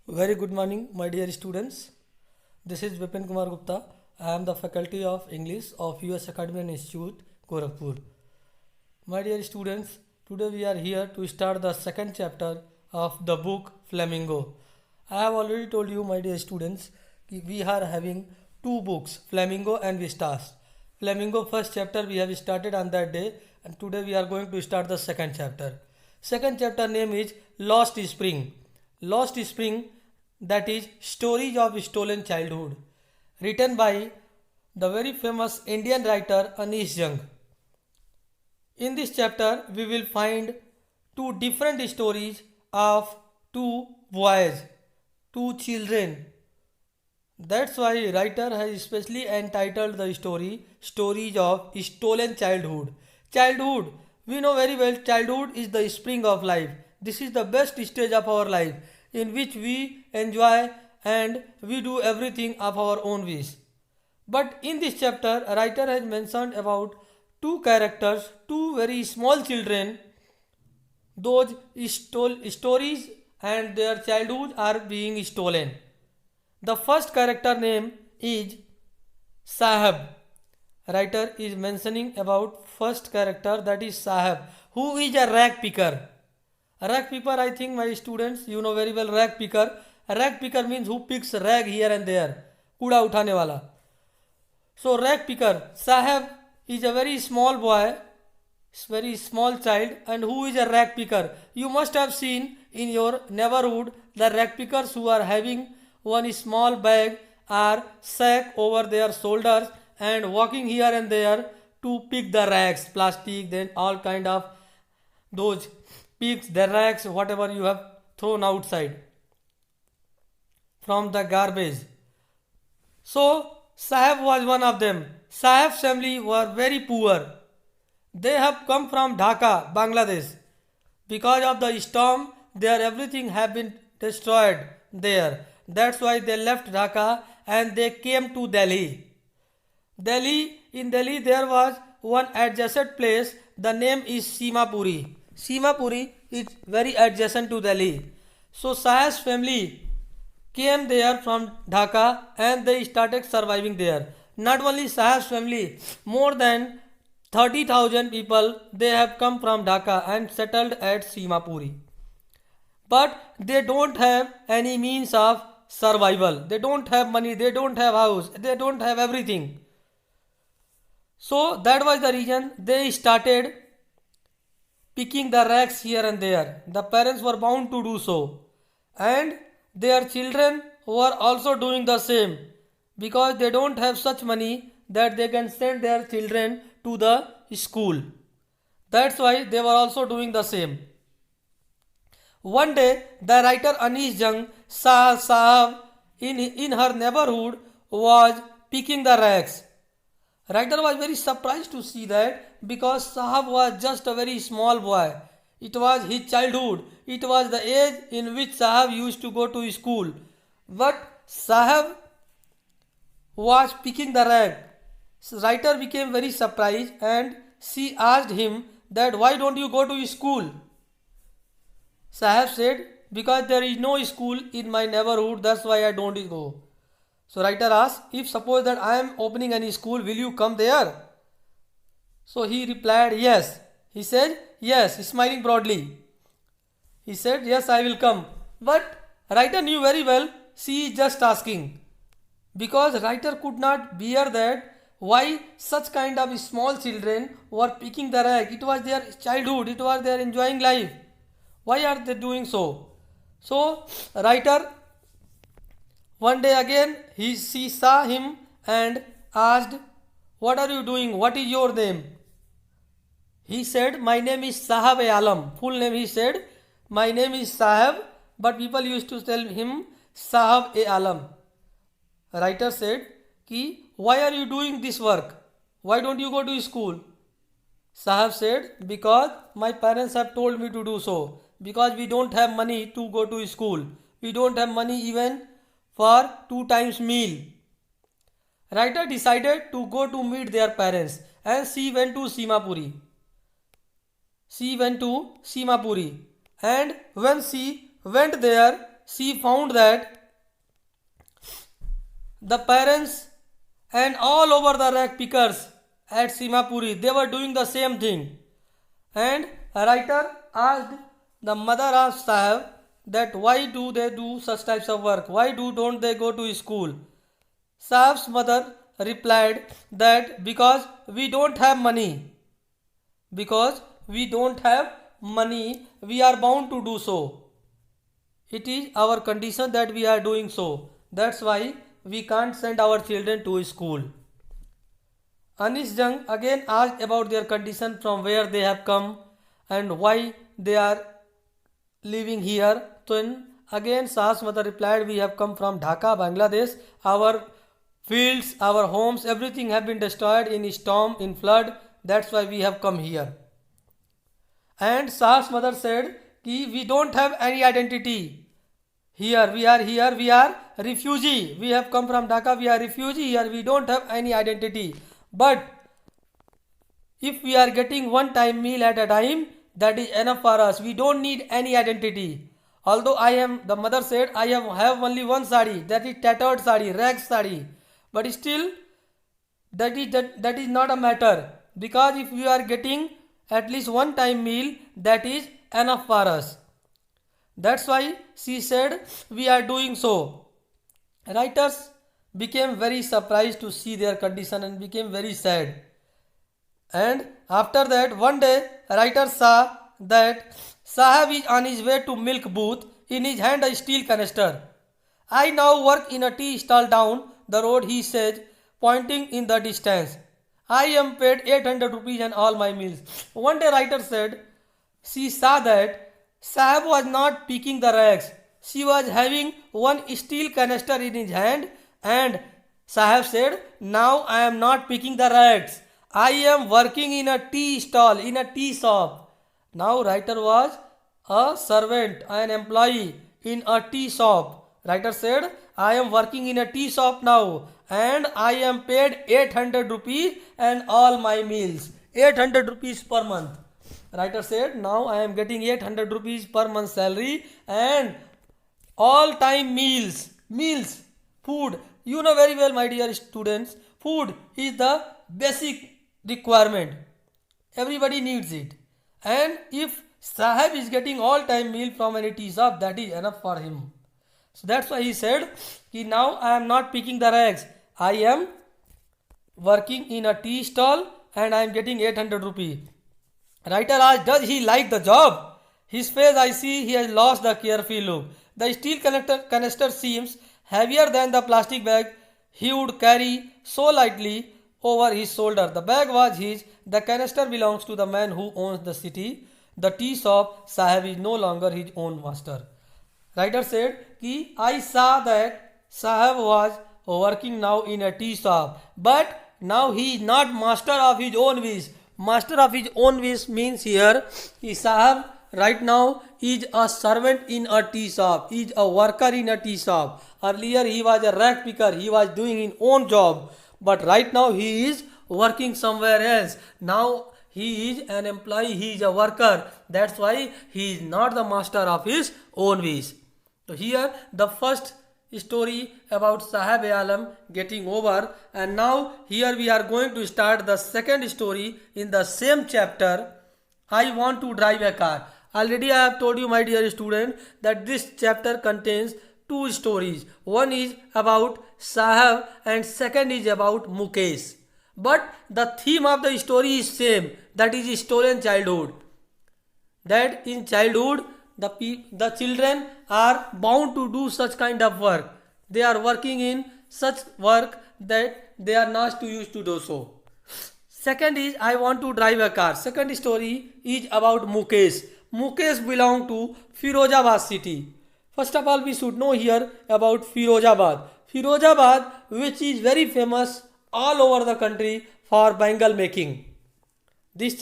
Very good morning, my dear students. This is Vipin Kumar Gupta. I am the faculty of English of US Academy Institute, Gorakhpur. My dear students, today we are here to start the second chapter of the book Flamingo. I have already told you, my dear students, we are having two books, Flamingo and Vistas. Flamingo first chapter we have started on that day, and today we are going to start the second chapter. Second chapter name is Lost Spring. Lost Spring, that is Stories of Stolen Childhood, written by the very famous Indian writer Anish Jung. In this chapter, we will find two different stories of two boys, two children. That's why writer has specially entitled the story Stories of Stolen Childhood. Childhood, we know very well, childhood is the spring of life. This is the best stage of our life in which we enjoy and we do everything of our own wish. But in this chapter, a writer has mentioned about two characters, two very small children. Those stories and their childhood are being stolen. The first character name is Sahab. Writer is mentioning about first character, that is Sahab, who is a rag picker. A rag picker, I think my students, you know very well rag picker. A rag picker means who picks rag here and there. कूड़ा उठाने वाला. So rag picker, Sahab is a very small boy, very small child, and who is a rag picker. You must have seen in your neighborhood the rag pickers who are having one small bag or sack over their shoulders and walking here and there to pick the rags, plastic, then all kind of those picks, the rags, whatever you have thrown outside from the garbage. So Sahab was one of them. Sahab's family were very poor. They have come from Dhaka, Bangladesh. Because of the storm, their everything have been destroyed there. That's why they left Dhaka and they came to Delhi. In Delhi there was one adjacent place. The name is Simapuri. Simapuri is very adjacent to Delhi. So Sahab's family came there from Dhaka and they started surviving there. Not only Sahab's family, more than 30,000 people they have come from Dhaka and settled at Simapuri. But they don't have any means of survival. They don't have money, they don't have house, they don't have everything. So that was the reason they started picking the rags here and there. The parents were bound to do so. And their children were also doing the same because they don't have such money that they can send their children to the school. That's why they were also doing the same. One day, the writer Anish Jung saw Sahab in her neighborhood was picking the rags. Writer was very surprised to see that because Sahab was just a very small boy. It was his childhood. It was the age in which Sahab used to go to school. But Sahab was picking the rag. So writer became very surprised and she asked him that why don't you go to school? Sahab said, because there is no school in my neighborhood, that's why I don't go. So writer asked, if suppose that I am opening any school, will you come there? So he replied, yes. He said, yes, smiling broadly. He said, yes, I will come. But writer knew very well she is just asking. Because writer could not bear that why such kind of small children were picking the rag. It was their childhood, it was their enjoying life. Why are they doing so? So writer one day again she saw him and asked, what are you doing? What is your name? He said, my name is Sahab e Alam. Full name he said, my name is Sahab, but people used to tell him Sahab e Alam. Writer said, why are you doing this work? Why don't you go to school? Sahab said, because my parents have told me to do so. Because we don't have money to go to school. We don't have money even for 2 times meal. Writer decided to go to meet their parents and she went to Simapuri. She went to Simapuri, and when she went there, she found that the parents and all over the rag pickers at Simapuri, they were doing the same thing. And a writer asked the mother of Sahib that why do they do such types of work? Why don't they go to school? Sahib's mother replied that because we don't have money. Because we don't have money, we are bound to do so. It is our condition that we are doing so. That's why we can't send our children to school. Anish Jung again asked about their condition, from where they have come and why they are living here. Then again Sah's mother replied, we have come from Dhaka, Bangladesh. Our fields, our homes, everything have been destroyed in storm, in flood. That's why we have come here. And Sah's mother said, we don't have any identity. Here, we are refugee. We have come from Dhaka, we are refugee here. We don't have any identity. But if we are getting one time meal at a time, that is enough for us. We don't need any identity. Although the mother said, I have only one sari, that is tattered sari, rag sari. But still, that is not a matter. Because if we are getting at least one time meal, that is enough for us. That's why she said, we are doing so. Writers became very surprised to see their condition and became very sad. And after that, one day, writer saw that Sahib is on his way to milk booth, in his hand a steel canister. I now work in a tea stall down the road, he said, pointing in the distance. I am paid 800 rupees and all my meals. One day, writer said, she saw that Sahib was not picking the rags. She was having one steel canister in his hand, and Sahib said, now I am not picking the rags. I am working in a tea stall, in a tea shop. Now writer was a servant, an employee in a tea shop. Writer said, I am working in a tea shop now and I am paid 800 rupees and all my meals. 800 rupees per month. Writer said, now I am getting 800 rupees per month salary and all time meals, food. You know very well, my dear students, food is the basic requirement. Everybody needs it. And if Sahib is getting all time meal from any tea shop, that is enough for him. So that's why he said, now I am not picking the rags. I am working in a tea stall and I am getting 800 rupees. Writer asked, does he like the job? His face, I see he has lost the carefree look. The steel canister seems heavier than the plastic bag he would carry so lightly over his shoulder. The bag was his. The canister belongs to the man who owns the city. The tea shop, Sahib is no longer his own master. Writer said, I saw that Sahib was working now in a tea shop, but now he is not master of his own wish. Master of his own wish means here, Sahib right now is a servant in a tea shop, is a worker in a tea shop. Earlier he was a rag picker, he was doing his own job, but right now he is working somewhere else. Now he is an employee, he is a worker. That's why he is not the master of his own wish. So here the first story about Sahib Alam getting over, and now here we are going to start the second story in the same chapter. I want to drive a car. Already I have told you, my dear student, that this chapter contains two stories. One is about Sahib and second is about Mukesh. But the theme of the story is same, that is stolen childhood. That in childhood the children are bound to do such kind of work. They are working in such work that they are not used to do so. Second is I want to drive a car. Second story is about Mukesh. Mukesh belongs to Firozabad city. First of all, we should know here about Firozabad. Firozabad, which is very famous all over the country for bangle making. This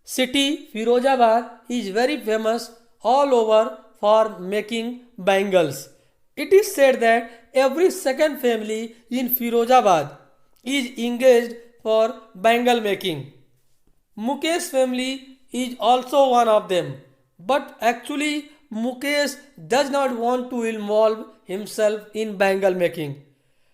city, Firozabad, is very famous all over for making bangles. It is said that every second family in Firozabad is engaged for bangle making. Mukesh family is also one of them. But actually Mukesh does not want to involve himself in bangle making.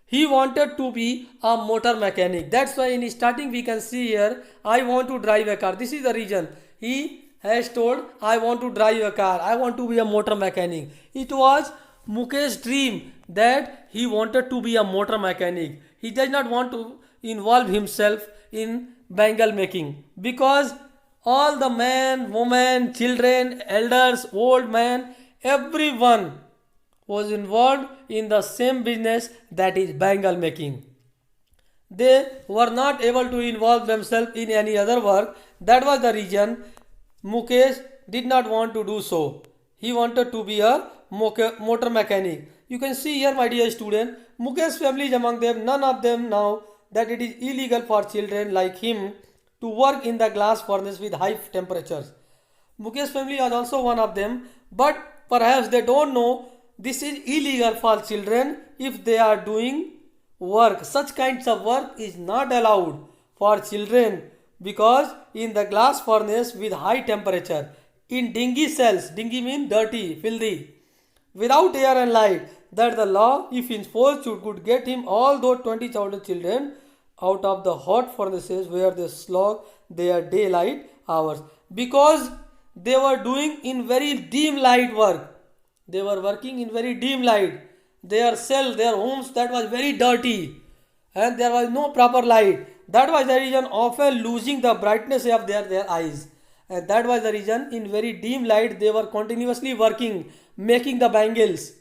He wanted to be a motor mechanic. That's why in starting we can see here, I want to drive a car. This is the reason. He has told, I want to drive a car. I want to be a motor mechanic. It was Mukesh's dream that he wanted to be a motor mechanic. He does not want to involve himself in bangle making because all the men, women, children, elders, old man, everyone was involved in the same business, that is bangle making. They were not able to involve themselves in any other work. That was the reason Mukesh did not want to do so. He wanted to be a motor mechanic. You can see here, my dear student, Mukesh's family is among them. None of them know that it is illegal for children like him to work in the glass furnace with high temperatures. Mukesh's family is also one of them, but perhaps they don't know this is illegal for children if they are doing work. Such kinds of work is not allowed for children because in the glass furnace with high temperature, in dingy cells, dingy means dirty, filthy, without air and light, that the law, if enforced, could get him all those 20,000 children out of the hot furnaces where they slog their daylight hours, because they were doing in very dim light work. They were working in very dim light. Their cell, their homes, that was very dirty and there was no proper light. That was the reason often losing the brightness of their eyes. And that was the reason in very dim light they were continuously working, making the bangles.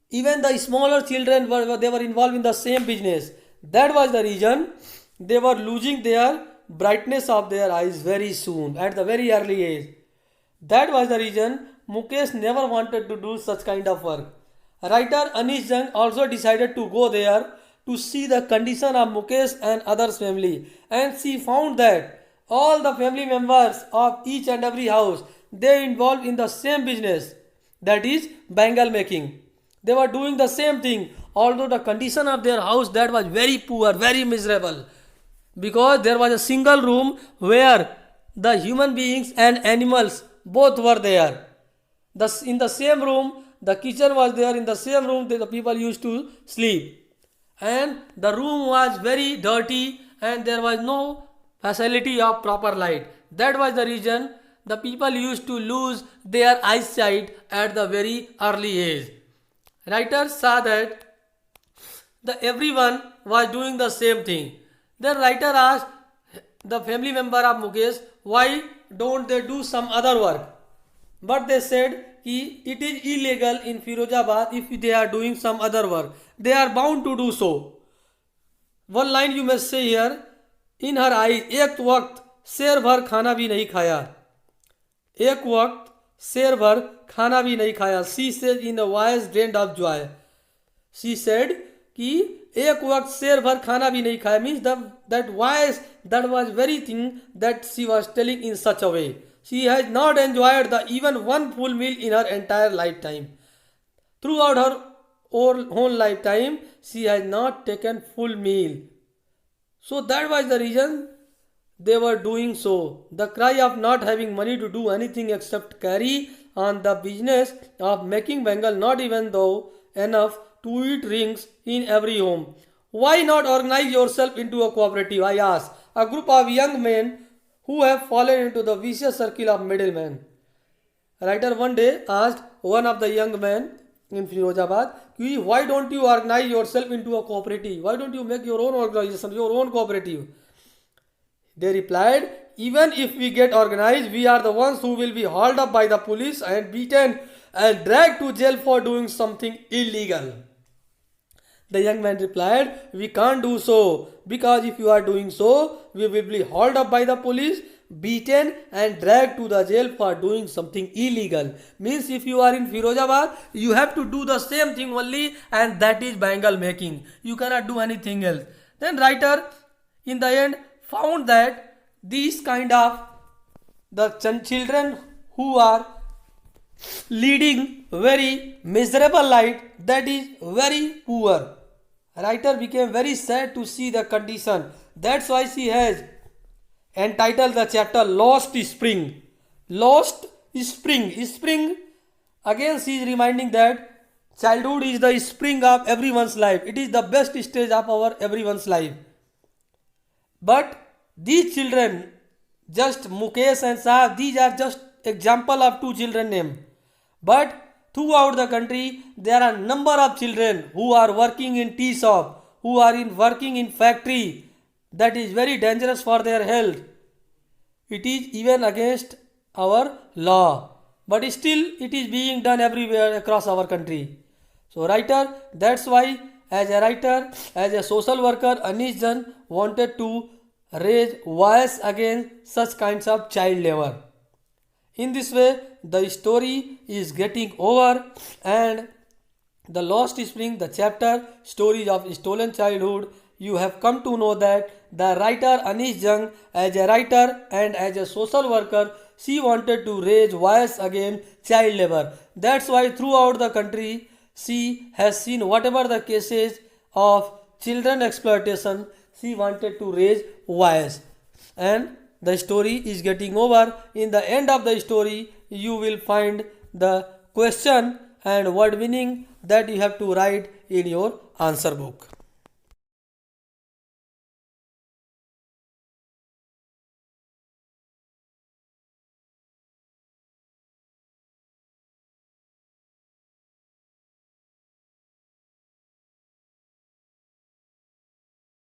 Even the smaller children they were involved in the same business. That was the reason they were losing their brightness of their eyes very soon, at the very early age. That was the reason Mukesh never wanted to do such kind of work. Writer Anish Jung also decided to go there to see the condition of Mukesh and others' family, and she found that all the family members of each and every house, they involved in the same business, that is bangle making. They were doing the same thing, although the condition of their house, that was very poor, very miserable, because there was a single room where the human beings and animals both were there. In the same room, the kitchen was there. In the same room, the people used to sleep. And the room was very dirty and there was no facility of proper light. That was the reason the people used to lose their eyesight at the very early age. Writer saw that everyone was doing the same thing. Then writer asked the family member of Mukesh, why don't they do some other work? But they said it is illegal in Firozabad if they are doing some other work. They are bound to do so. One line you must say here, in her eyes, एक वक्त शेर भर खाना भी नहीं खाया. एक वक्त शेर भर खाना भी नहीं खाया. She said in a voice drained of joy. She said कि एक वक्त शेर भर खाना भी नहीं खाया, means that voice, that was very thing that she was telling in such a way. She has not enjoyed even one full meal in her entire lifetime. Throughout her whole lifetime, she has not taken full meal. So that was the reason they were doing so. The cry of not having money to do anything except carry on the business of making bangle, not even though enough to eat rings in every home. Why not organize yourself into a cooperative? I ask. A group of young men who have fallen into the vicious circle of middlemen. Writer one day asked one of the young men in Firozabad, why don't you organize yourself into a cooperative? Why don't you make your own organization, your own cooperative? They replied, even if we get organized, we are the ones who will be hauled up by the police and beaten and dragged to jail for doing something illegal. The young man replied, we can't do so, because if you are doing so, we will be hauled up by the police, beaten and dragged to the jail for doing something illegal. Means if you are in Firozabad, you have to do the same thing only, and that is bangle making. You cannot do anything else. Then writer in the end found that these kind of the children who are leading very miserable life, that is very poor. Writer became very sad to see the condition. That's why she has entitled the chapter Lost Spring. Lost Spring. Spring Again, she is reminding that childhood is the spring of everyone's life. It is the best stage of our everyone's life. But these children, just Mukesh and Saab, these are just example of two children name. But throughout the country, there are number of children who are working in tea shop, who are working in factory. That is very dangerous for their health. It is even against our law. But still, it is being done everywhere across our country. So, writer, that's why, as a writer, as a social worker, Anish Jan wanted to raise voice against such kinds of child labor. In this way, the story is getting over, and the Lost Spring, the chapter Stories of Stolen Childhood, you have come to know that the writer Anish Jung, as a writer and as a social worker, she wanted to raise voice against child labor. That's why throughout the country, she has seen whatever the cases of children exploitation, she wanted to raise voice. And the story is getting over. In the end of the story, you will find the question and word meaning that you have to write in your answer book.